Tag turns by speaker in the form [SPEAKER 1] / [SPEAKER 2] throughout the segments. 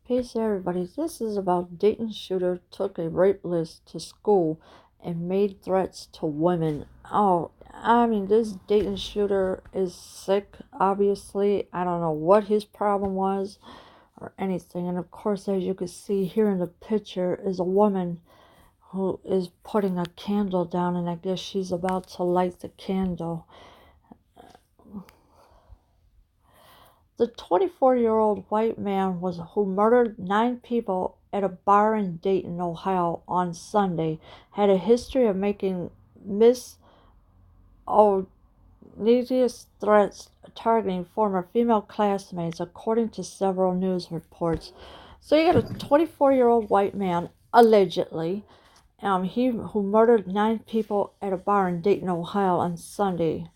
[SPEAKER 1] Peace, everybody. This is about Dayton shooter took a rape list to school and made threats to women. Oh, this Dayton shooter is sick, obviously. I don't know what his problem was or anything. And of course, as you can see here in the picture, is a woman who is putting a candle down, and I guess she's about to light the candle. The 24-year-old white man who murdered 9 people at a bar in Dayton, Ohio on Sunday had a history of making misogynist threats targeting former female classmates, according to several news reports. So you got a 24-year-old white man, allegedly, who murdered 9 people at a bar in Dayton, Ohio on Sunday.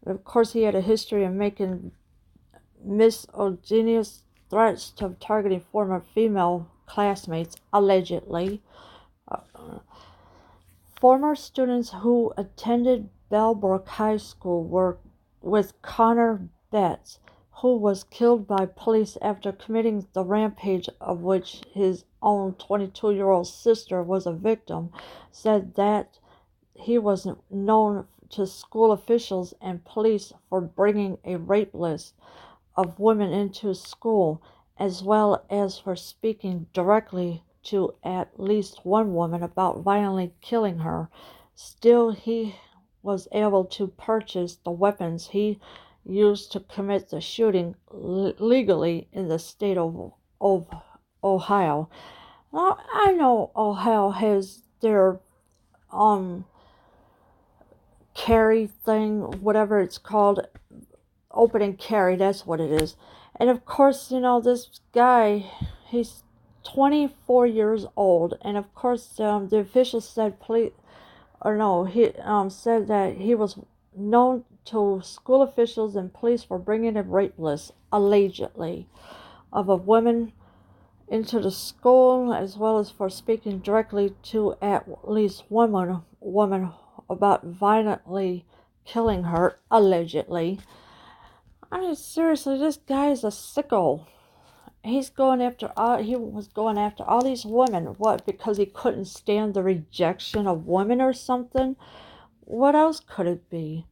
[SPEAKER 1] And of course, he had a history of making misogynist threats to targeting former female classmates, allegedly. Former students who attended Bellbrook High School were with Connor Betts, who was killed by police after committing the rampage of which his own 22-year-old sister was a victim, said that he was known to school officials and police for bringing a rape list of women into school, as well as for speaking directly to at least one woman about violently killing her. Still, he was able to purchase the weapons he used to commit the shooting legally in the state of Ohio. Now, I know Ohio has their carry thing, whatever it's called, open and carry, that's what it is. And of course, this guy, he's 24 years old, and of course, the officials said he said that he was known to school officials and police for bringing a rape list, allegedly, of a woman into the school, as well as for speaking directly to at least one woman about violently killing her, allegedly. Seriously, this guy is a sicko. He was going after all these women. What, because he couldn't stand the rejection of women or something? What else could it be?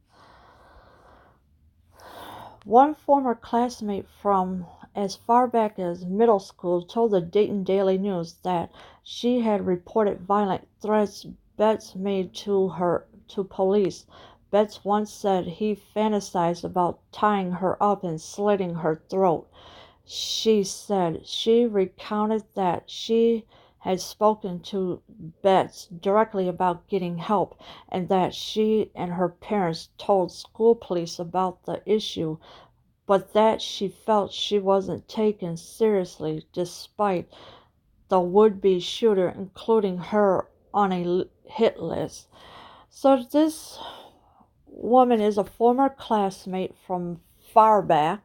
[SPEAKER 1] One former classmate from as far back as middle school told the Dayton Daily News that she had reported violent threats Betts made to police. Betts once said he fantasized about tying her up and slitting her throat. She said she recounted that she had spoken to Betts directly about getting help, and that she and her parents told school police about the issue, but that she felt she wasn't taken seriously despite the would-be shooter including her on a hit list. So this woman is a former classmate from far back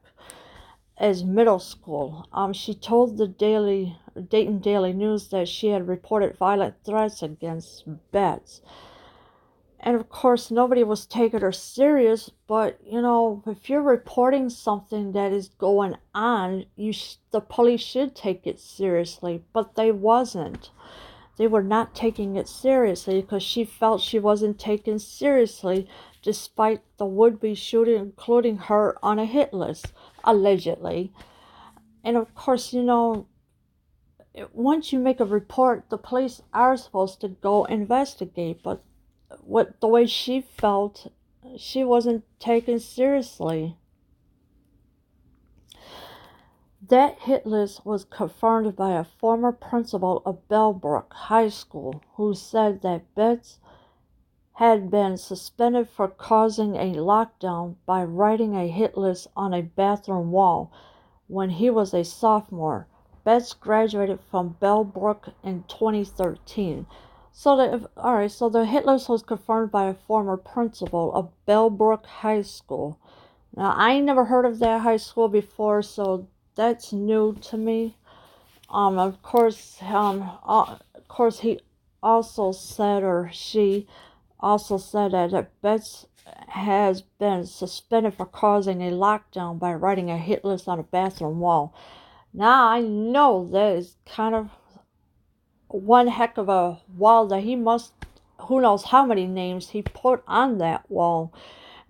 [SPEAKER 1] as middle school. She told the Dayton Daily News that she had reported violent threats against Betts. And of course, nobody was taking her serious, but if you're reporting something that is going on, the police should take it seriously, but they wasn't. They were not taking it seriously because she felt she wasn't taken seriously despite the would-be shooter including her on a hit list, allegedly. And of course, once you make a report, the police are supposed to go investigate, but the way she felt, she wasn't taken seriously. That hit list was confirmed by a former principal of Bellbrook High School, who said that Betts had been suspended for causing a lockdown by writing a hit list on a bathroom wall when he was a sophomore. Betts graduated from Bellbrook in 2013. So the hit list was confirmed by a former principal of Bellbrook High School. Now, I ain't never heard of that high school before, so that's new to me. Of course, he also said, or she also said, that Betts has been suspended for causing a lockdown by writing a hit list on a bathroom wall. Now I know that is kind of one heck of a wall that he must, who knows how many names he put on that wall.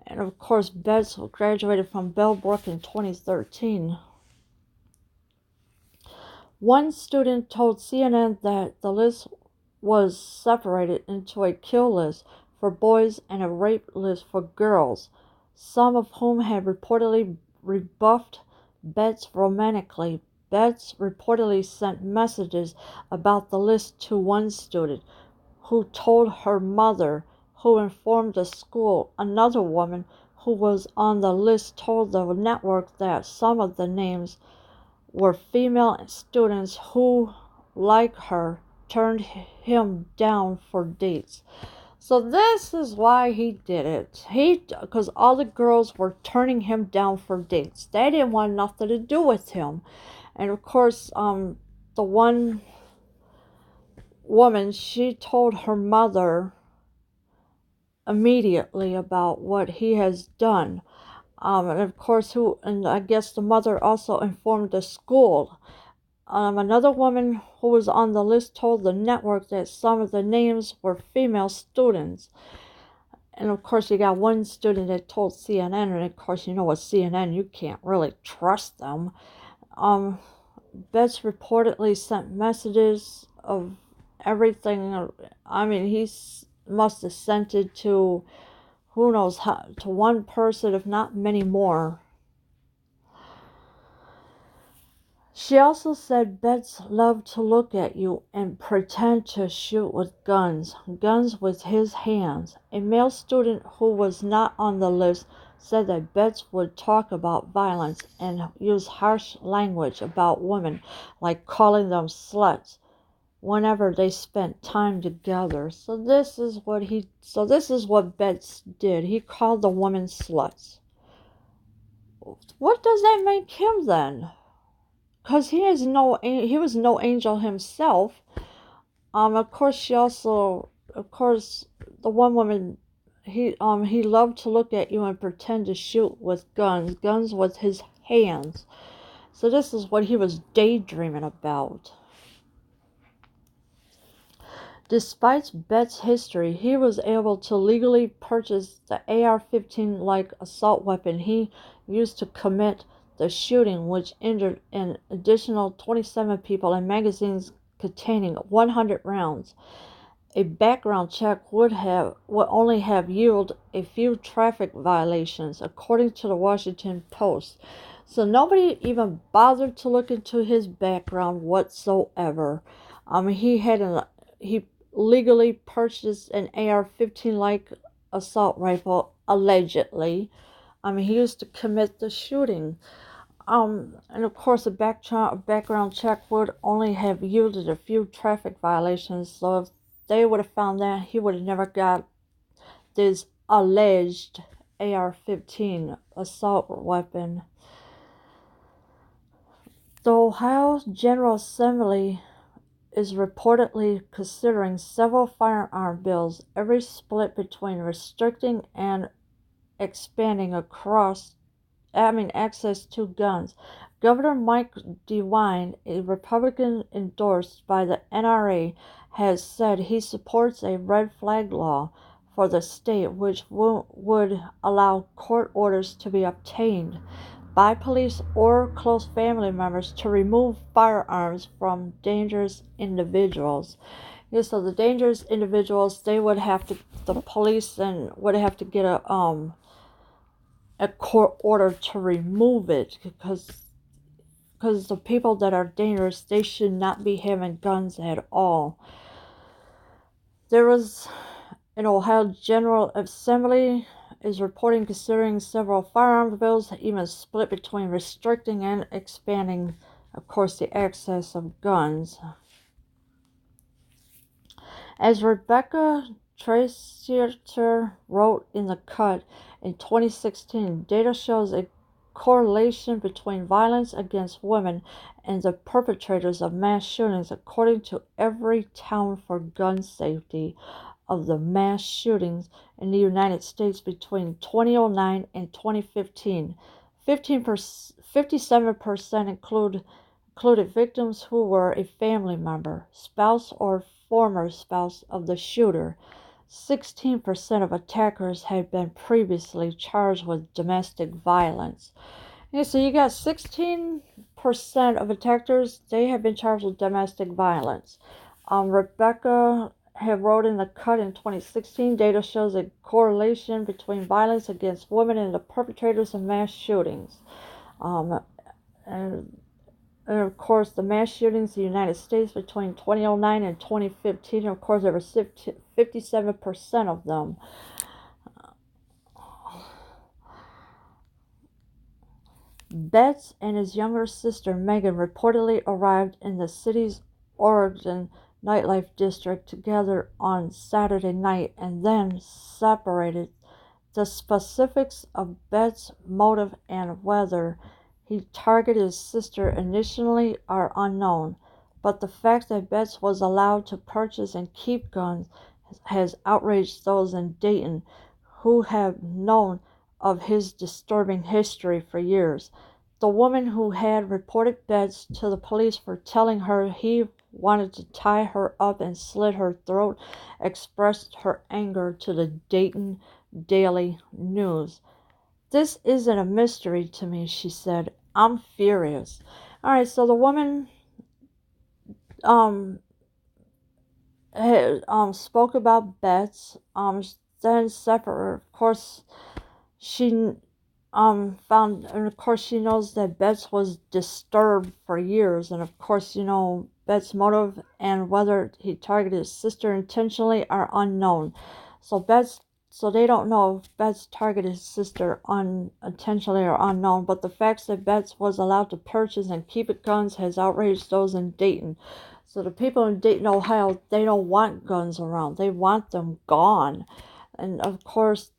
[SPEAKER 1] And of course, Betts graduated from Bellbrook in 2013. One student told CNN that the list was separated into a kill list for boys and a rape list for girls, some of whom had reportedly rebuffed Betts romantically. Betts reportedly sent messages about the list to one student, who told her mother, who informed the school. Another woman who was on the list told the network that some of the names were female students who, like her, turned him down for dates. So this is why he did it. Because all the girls were turning him down for dates. They didn't want nothing to do with him. And of course, the one woman, she told her mother immediately about what he has done. And of course, and I guess the mother also informed the school. Another woman who was on the list told the network that some of the names were female students. And of course, you got one student that told CNN, and of course, you know with CNN, you can't really trust them. Betts reportedly sent messages of everything. I mean, must have sent it to who knows how, to one person, if not many more. She also said Betts loved to look at you and pretend to shoot with guns with his hands. A male student who was not on the list said that Betts would talk about violence and use harsh language about women, like calling them sluts, whenever they spent time together. So this is what Betts did. He called the women sluts. What does that make him then? Because he was no angel himself. Of course, the one woman, he loved to look at you and pretend to shoot with guns with his hands. So this is what he was daydreaming about. Despite Betts' history, he was able to legally purchase the AR-15-like assault weapon he used to commit the shooting, which injured an additional 27 people, and magazines containing 100 rounds. A background check would only have yielded a few traffic violations, according to the Washington Post. So nobody even bothered to look into his background whatsoever. He legally purchased an AR-15-like assault rifle, allegedly. He used to commit the shooting. And of course, a background check would only have yielded a few traffic violations. So if they would have found that, he would have never got this alleged AR-15 assault weapon. The Ohio General Assembly is reportedly considering several firearm bills, every split between restricting and expanding access to guns. Governor Mike DeWine, a Republican endorsed by the NRA, has said he supports a red flag law for the state which would allow court orders to be obtained by police or close family members to remove firearms from dangerous individuals. Yeah, so the dangerous individuals, the police would have to get a court order to remove it, because the people that are dangerous, they should not be having guns at all. There was an Ohio General Assembly is reporting considering several firearms bills, even split between restricting and expanding, of course, the access of guns. As Rebecca Tracierter wrote in The Cut in 2016, data shows a correlation between violence against women and the perpetrators of mass shootings, according to Everytown for Gun Safety. Of the mass shootings in the United States between 2009 and 2015, 57% included victims who were a family member, spouse, or former spouse of the shooter. 16% of attackers had been previously charged with domestic violence. Okay, so you got 16% of attackers, they have been charged with domestic violence. Rebecca had wrote in the Cut in 2016, data shows a correlation between violence against women and the perpetrators of mass shootings. Um, and, and of course, the mass shootings in the United States between 2009 and 2015, of course, there were 57% of them. Betts and his younger sister Megan reportedly arrived in the city's Oregon nightlife district together on Saturday night and then separated. The specifics of Betts' motive and whether he targeted his sister initially are unknown, but the fact that Betts was allowed to purchase and keep guns has outraged those in Dayton who have known of his disturbing history for years. The woman who had reported Betts to the police for telling her he wanted to tie her up and slit her throat expressed her anger to the Dayton Daily News. "This isn't a mystery to me," she said. "I'm furious." Alright, so the woman had, spoke about Betts, then separate. Of course, she found, and of course she knows that Betts was disturbed for years, and of course, Betts' motive and whether he targeted his sister intentionally are unknown. So they don't know if Betts targeted his sister unintentionally or unknown, but the fact that Betts was allowed to purchase and keep guns has outraged those in Dayton. So the people in Dayton, Ohio, they don't want guns around. They want them gone. And of course,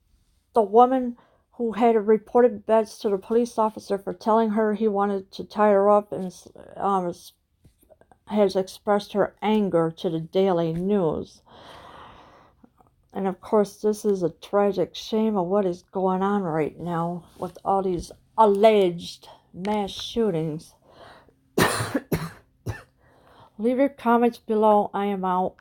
[SPEAKER 1] the woman who had reported Betts to the police officer for telling her he wanted to tie her up and has expressed her anger to the Daily News. And of course, this is a tragic shame of what is going on right now with all these alleged mass shootings. Leave your comments below. I am out.